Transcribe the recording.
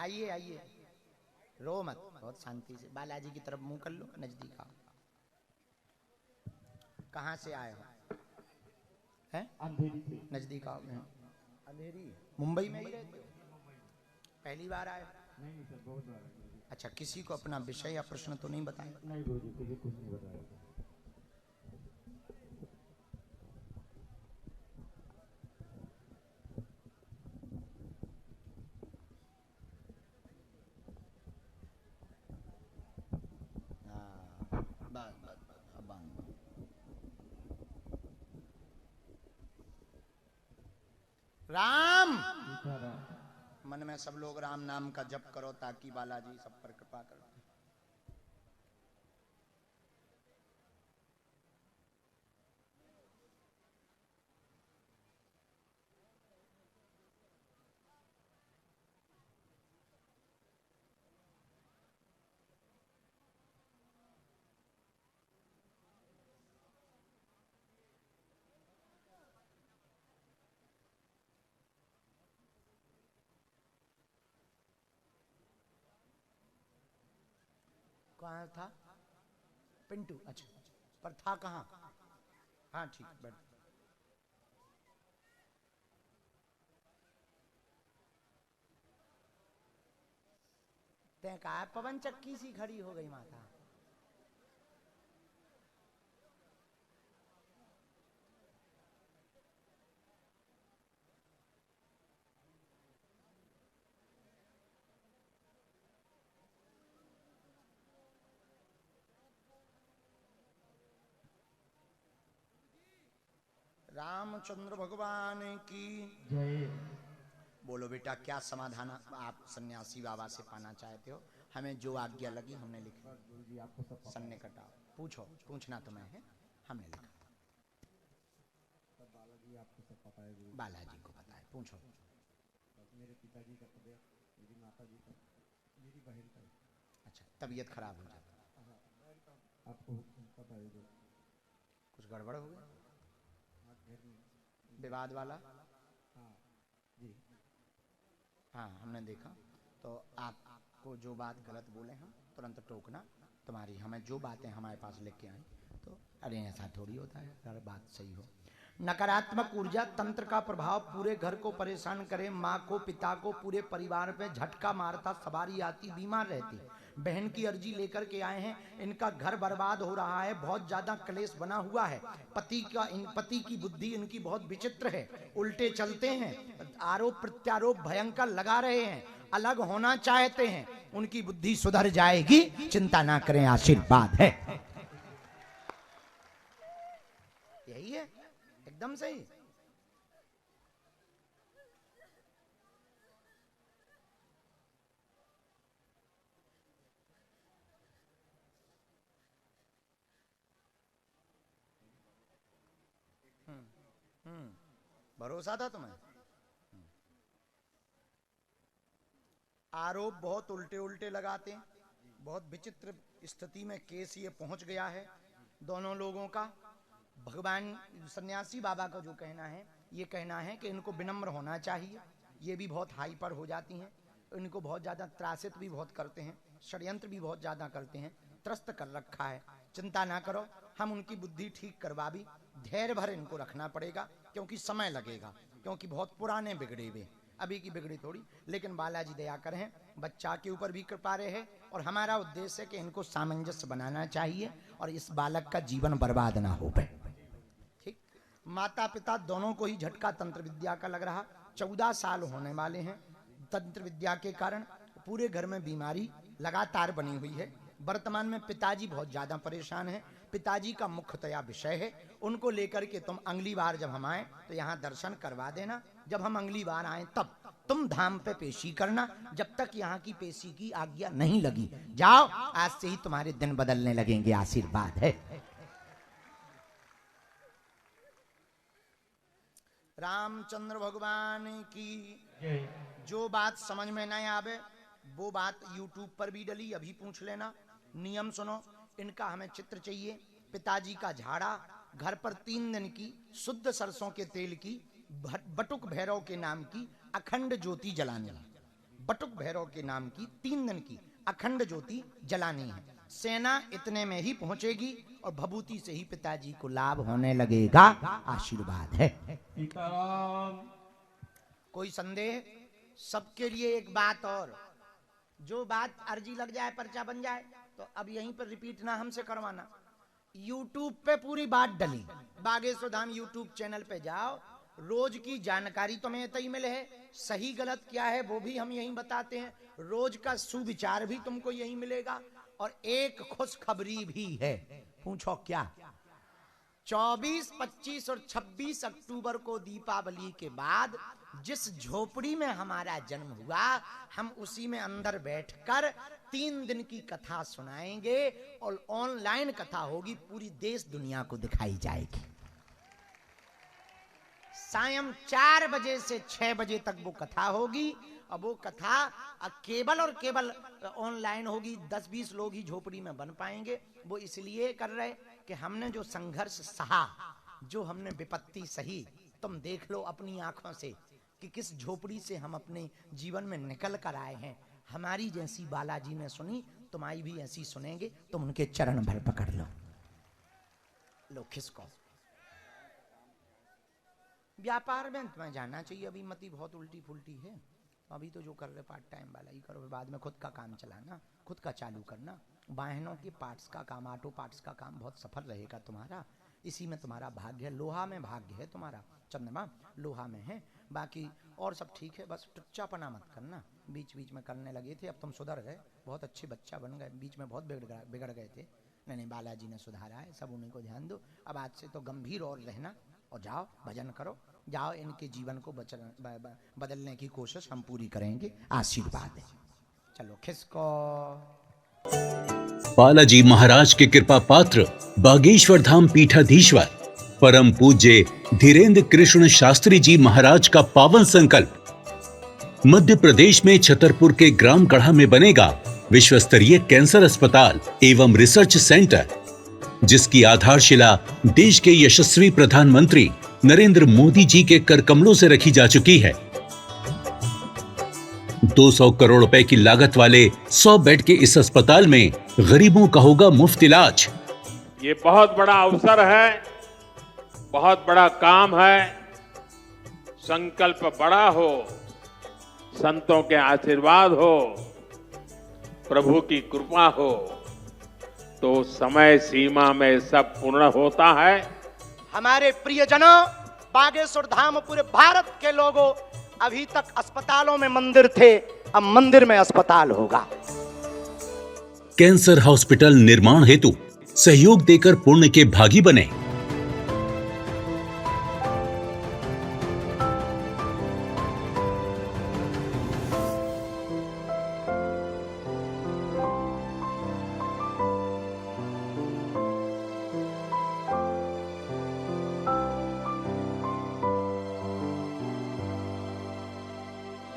आइए आइए, रो मत, बहुत शांति से बालाजी की तरफ मुंह कर लो, नजदीक आओ। कहाँ से आए हो? हैं? अंधेरी से। नजदीक आओ। अंधेरी मुंबई में ही रहते हो? पहली बार आए? नहीं सर, बहुत बार है गुरुजी। अच्छा, किसी को अपना विषय या प्रश्न तो नहीं बताया? नहीं गुरुजी, किसी कुछ नहीं बताया। राम, मन में सब लोग राम नाम का जप करो ताकि बालाजी सब पर कृपा करो। कहाँ था पिंटू? अच्छा, पर था कहाँ? हाँ ठीक, बैठ। ते कहा पवन चक्की सी खड़ी हो गई माता। रामचंद्र भगवान की जय। बोलो बेटा, क्या समाधान आप सन्यासी बाबा से पाना चाहते हो? हमें जो आज्ञा लगी हमने लिखी। गुरुजी आपको सब पता सन्ने कटाओ, पूछो, पूछना तुम्हें है, हमने लिखा। है। बालाजी आपको सब पता है गुरुजी। बालाजी को पता है, पूछो। मेरे पिताजी का तबीयत, मेरी माता जी का, मेरी बहन का। अच्छा, तबीयत खराब हो जाती, आपको पता है जो कुछ गड़बड़ हो गया, घर में विवाद वाला? हाँ जी। हाँ, हमने देखा। तो आपको जो बात गलत बोले हम तुरंत टोकना। तुम्हारी हमें जो बातें हमारे पास लेके आई तो अरे ऐसा थोड़ी होता है, अगर बात सही हो। नकारात्मक ऊर्जा तंत्र का प्रभाव पूरे घर को परेशान करे, माँ को, पिता को, पूरे परिवार पे झटका मारता, सवारी आती, बीमार रहती। बहन की अर्जी लेकर के आए हैं, इनका घर बर्बाद हो रहा है, बहुत ज्यादा क्लेश बना हुआ है। पति की बुद्धि इनकी बहुत विचित्र है, उल्टे चलते हैं, आरोप प्रत्यारोप भयंकर लगा रहे हैं, अलग होना चाहते हैं। उनकी बुद्धि सुधर जाएगी, चिंता ना करें, आशीर्वाद है। यही है, एकदम सही। भरोसा था तुम्हें? आरोप बहुत उल्टे उल्टे लगाते हैं, बहुत विचित्र स्थिति में केस ये पहुंच गया है दोनों लोगों का। भगवान सन्यासी बाबा का जो कहना है, ये कहना है कि इनको विनम्र होना चाहिए। ये भी बहुत हाइपर हो जाती हैं, इनको बहुत ज़्यादा त्रासित भी बहुत करते हैं, षड्यंत्र भी बहुत ज़्यादा करते हैं, त्रस्त कर रखा है। चिंता ना करो, हम उनकी बुद्धि ठीक करवा भी, धैर्य भर इनको रखना पड़ेगा, क्योंकि समय लगेगा, क्योंकि बहुत पुराने बिगड़े हुए, अभी की बिगड़ी थोड़ी। लेकिन बालाजी दया करें, बच्चा के ऊपर भी कृपा रहे, और हमारा उद्देश्य है कि इनको सामंजस्य बनाना चाहिए और इस बालक का जीवन बर्बाद ना हो पाए। ठीक, माता पिता दोनों को ही झटका तंत्र विद्या का लग रहा। 14 साल होने वाले हैं तंत्र विद्या के कारण, पूरे घर में बीमारी लगातार बनी हुई है। वर्तमान में पिताजी बहुत ज्यादा परेशान हैं, पिताजी का मुख्यतया विषय है, उनको लेकर के तुम अगली बार जब हम आए तो यहाँ दर्शन करवा देना। जब हम अगली बार आए तब तुम धाम पे पेशी करना, जब तक यहाँ की पेशी की आज्ञा नहीं लगी। जाओ, आज से ही तुम्हारे दिन बदलने लगेंगे, आशीर्वाद है। रामचंद्र भगवान की। जो बात समझ में नहीं आवे वो बात YouTube पर भी डली, अभी पूछ लेना। नियम सुनो, इनका हमें चित्र चाहिए। पिताजी का झाड़ा, घर पर 3 दिन की शुद्ध सरसों के तेल की बटुक भैरव के नाम की अखंड ज्योति जलानी, बटुक भैरव के नाम की 3 दिन की अखंड ज्योति जलानी है। सेना इतने में ही पहुंचेगी और भभूति से ही पिताजी को लाभ होने लगेगा। आशीर्वाद है। कोई संदेह? सबके लिए एक बात और, जो बात अर्जी लग जाए, पर्चा बन जाए, तो अब यहीं पर रिपीट ना हमसे करवाना। यूट्यूब पे पूरी बात डली, बागेश्वर धाम यूट्यूब चैनल पे जाओ, रोज की जानकारी तुम्हें यही मिले है, सही गलत क्या है वो भी हम यहीं बताते हैं, रोज का सुविचार भी तुमको यहीं मिलेगा, और एक खुशखबरी भी है। पूछो क्या? 24, 25 और 26 अक्टूबर को दीपावली के बाद जिस झोपड़ी में हमारा जन्म हुआ, हम उसी में अंदर बैठकर 3 दिन की कथा सुनाएंगे और ऑनलाइन कथा होगी, पूरी देश दुनिया को दिखाई जाएगी। सायं 4 बजे से 6 बजे तक वो कथा होगी, और वो कथा केवल और केवल ऑनलाइन होगी। 10-20 लोग ही झोपड़ी में बन पाएंगे। वो इसलिए कर रहे कि हमने जो संघर्ष सहा, जो हमने विपत्ति सही, तुम देख लो अपनी आंखों से कि किस झोपड़ी से हम अपने जीवन में निकल कर आए हैं। हमारी जैसी बालाजी ने सुनी, तुम्हारी भी ऐसी सुनेंगे। तुम उनके चरण भर पकड़ लो। लो खिसको। व्यापार में तुम्हें जाना चाहिए, अभी मती बहुत उल्टी फुल्टी है। अभी तो जो कर रहे पार्ट टाइम वाला ही करो, बाद में खुद का काम चलाना, खुद का चालू करना। वाहनों के पार्ट्स का काम, ऑटो पार्ट्स का काम बहुत सफल रहेगा तुम्हारा। इसी में तुम्हारा भाग्य है। लोहा में भाग्य है तुम्हारा, चंद्रमा लोहा में है। बाकी और सब ठीक है, बस टुच्चापना मत करना। बीच बीच में करने लगे थे, अब तुम सुधर गए, बहुत अच्छे बच्चा बन गए। बीच में बहुत बिगड़ गए थे। नहीं, बालाजी ने सुधारा है, सब उन्हीं को ध्यान दो। अब आज से तो गंभीर और रहना, और जाओ भजन करो, जाओ इनके जीवन को बदलने की कोशिश हम पूरी करेंगे। आशीर्वाद है। चलो खिसको। बालाजी महाराज के कृपा पात्र बागेश्वर धाम पीठाधीश्वर परम पूज्य धीरेन्द्र कृष्ण शास्त्री जी महाराज का पावन संकल्प। मध्य प्रदेश में छतरपुर के ग्राम गढ़ा में बनेगा विश्व स्तरीय कैंसर अस्पताल एवं रिसर्च सेंटर, जिसकी आधारशिला देश के यशस्वी प्रधानमंत्री नरेंद्र मोदी जी के कर कमलों से रखी जा चुकी है। 200 करोड़ रुपए की लागत वाले 100 बेड के इस अस्पताल में गरीबों का होगा मुफ्त इलाज। ये बहुत बड़ा अवसर है, बहुत बड़ा काम है। संकल्प बड़ा हो, संतों के आशीर्वाद हो, प्रभु की कृपा हो, तो समय सीमा में सब पूर्ण होता है। हमारे प्रियजनों, बागेश्वर धाम पूरे भारत के लोगों, अभी तक अस्पतालों में मंदिर थे, अब मंदिर में अस्पताल होगा। कैंसर हॉस्पिटल निर्माण हेतु सहयोग देकर पुण्य के भागी बने।